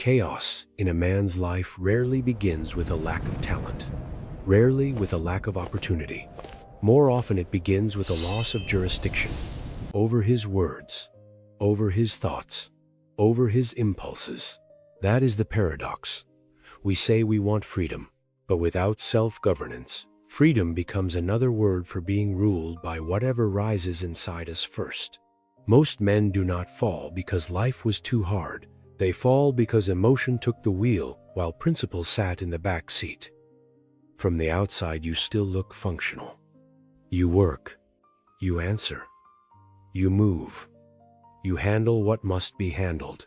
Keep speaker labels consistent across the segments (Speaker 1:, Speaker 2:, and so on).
Speaker 1: Chaos in a man's life rarely begins with a lack of talent, rarely with a lack of opportunity. More often it begins with a loss of jurisdiction over his words, over his thoughts, over his impulses. That is the paradox. We say we want freedom, but without self-governance, freedom becomes another word for being ruled by whatever rises inside us first. Most men do not fall because life was too hard. They fall because emotion took the wheel while principle sat in the back seat. From the outside, you still look functional. You work, you answer, you move, you handle what must be handled.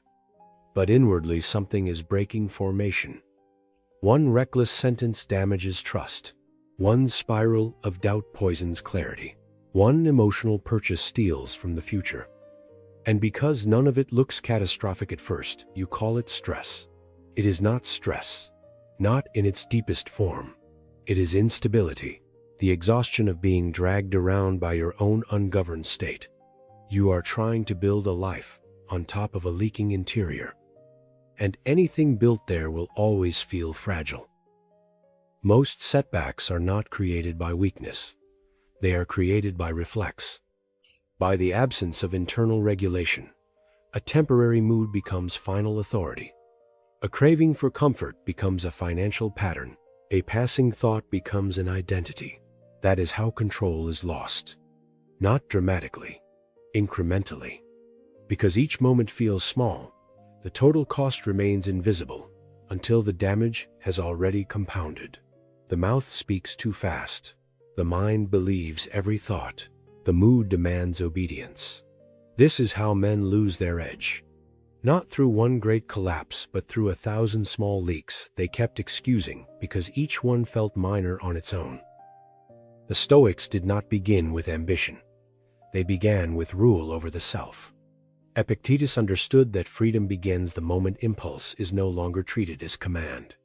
Speaker 1: But inwardly, something is breaking formation. One reckless sentence damages trust. One spiral of doubt poisons clarity. One emotional purchase steals from the future. And because none of it looks catastrophic at first, you call it stress. It is not stress, not in its deepest form. It is instability, the exhaustion of being dragged around by your own ungoverned state. You are trying to build a life on top of a leaking interior. And anything built there will always feel fragile. Most setbacks are not created by weakness. They are created by reflex. By the absence of internal regulation, a temporary mood becomes final authority. A craving for comfort becomes a financial pattern. A passing thought becomes an identity. That is how control is lost. Not dramatically, incrementally. Because each moment feels small, the total cost remains invisible until the damage has already compounded. The mouth speaks too fast. The mind believes every thought. The mood demands obedience. This is how men lose their edge. Not through one great collapse, but through 1,000 small leaks they kept excusing because each one felt minor on its own. The Stoics did not begin with ambition. They began with rule over the self. Epictetus understood that freedom begins the moment impulse is no longer treated as command.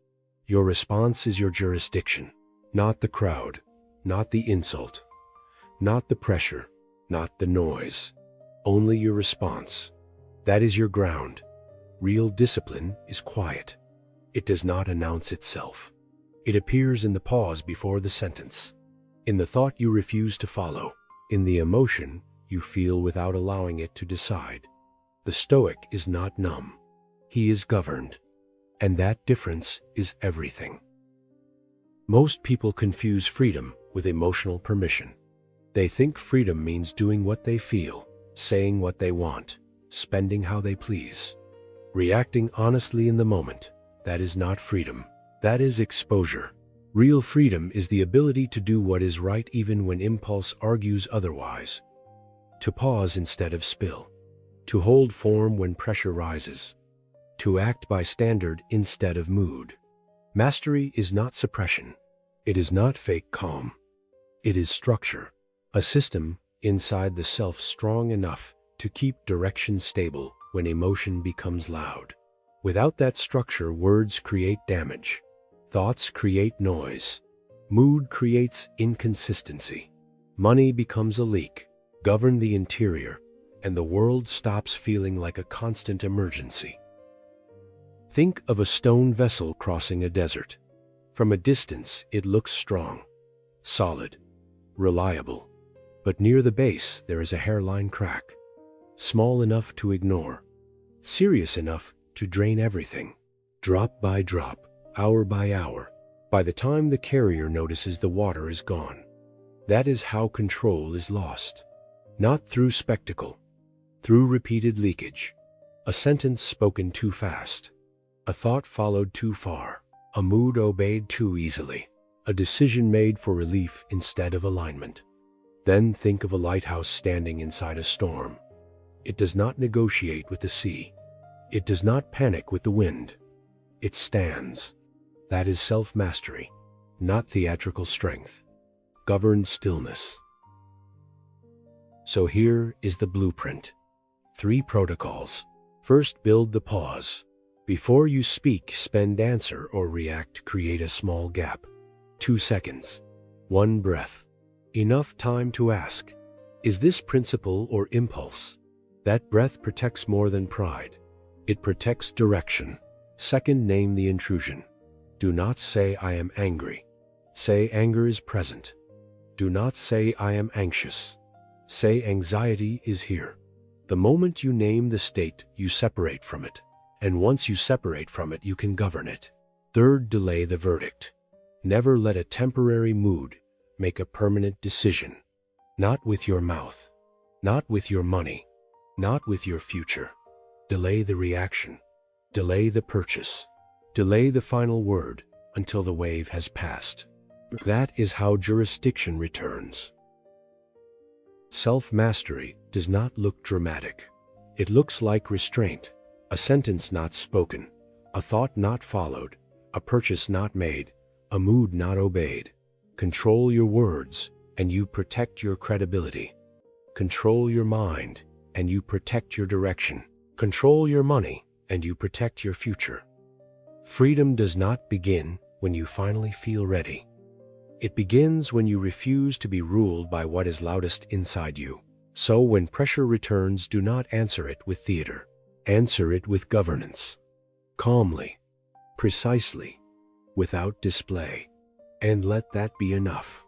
Speaker 1: Your response is your jurisdiction, not the crowd, not the insult, not the pressure, not the noise. Only your response. That is your ground. Real discipline is quiet. It does not announce itself. It appears in the pause before the sentence, in the thought you refuse to follow, in the emotion you feel without allowing it to decide. The Stoic is not numb. He is governed. And that difference is everything. Most people confuse freedom with emotional permission. They think freedom means doing what they feel, saying what they want, spending how they please, reacting honestly in the moment. That is not freedom. That is exposure. Real freedom is the ability to do what is right even when impulse argues otherwise. To pause instead of spill. To hold form when pressure rises. To act by standard instead of mood. Mastery is not suppression. It is not fake calm. It is structure. A system inside the self strong enough to keep direction stable when emotion becomes loud. Without that structure, words create damage. Thoughts create noise. Mood creates inconsistency. Money becomes a leak. Govern the interior, and the world stops feeling like a constant emergency. Think of a stone vessel crossing a desert. From a distance, it looks strong, solid, reliable. But near the base, there is a hairline crack, small enough to ignore, serious enough to drain everything, drop by drop, hour by hour. By the time the carrier notices, the water is gone. That is how control is lost. Not through spectacle, through repeated leakage. A sentence spoken too fast, a thought followed too far, a mood obeyed too easily, a decision made for relief instead of alignment. Then think of a lighthouse standing inside a storm. It does not negotiate with the sea. It does not panic with the wind. It stands. That is self-mastery, not theatrical strength. Governed stillness. So here is the blueprint. 3 protocols. First, build the pause. Before you speak, spend, answer, or react, create a small gap. 2 seconds. 1 breath. Enough time to ask, is this principle or impulse? That breath protects more than pride. It protects direction. Second, name the intrusion. Do not say I am angry. Say anger is present. Do not say I am anxious. Say anxiety is here. The moment you name the state, you separate from it. And once you separate from it, you can govern it. Third, delay the verdict. Never let a temporary mood make a permanent decision. Not with your mouth. Not with your money. Not with your future. Delay the reaction. Delay the purchase. Delay the final word until the wave has passed. That is how jurisdiction returns. Self-mastery does not look dramatic. It looks like restraint, a sentence not spoken, a thought not followed, a purchase not made, a mood not obeyed. Control your words, and you protect your credibility. Control your mind, and you protect your direction. Control your money, and you protect your future. Freedom does not begin when you finally feel ready. It begins when you refuse to be ruled by what is loudest inside you. So when pressure returns, do not answer it with theater. Answer it with governance. Calmly, precisely, without display. And let that be enough.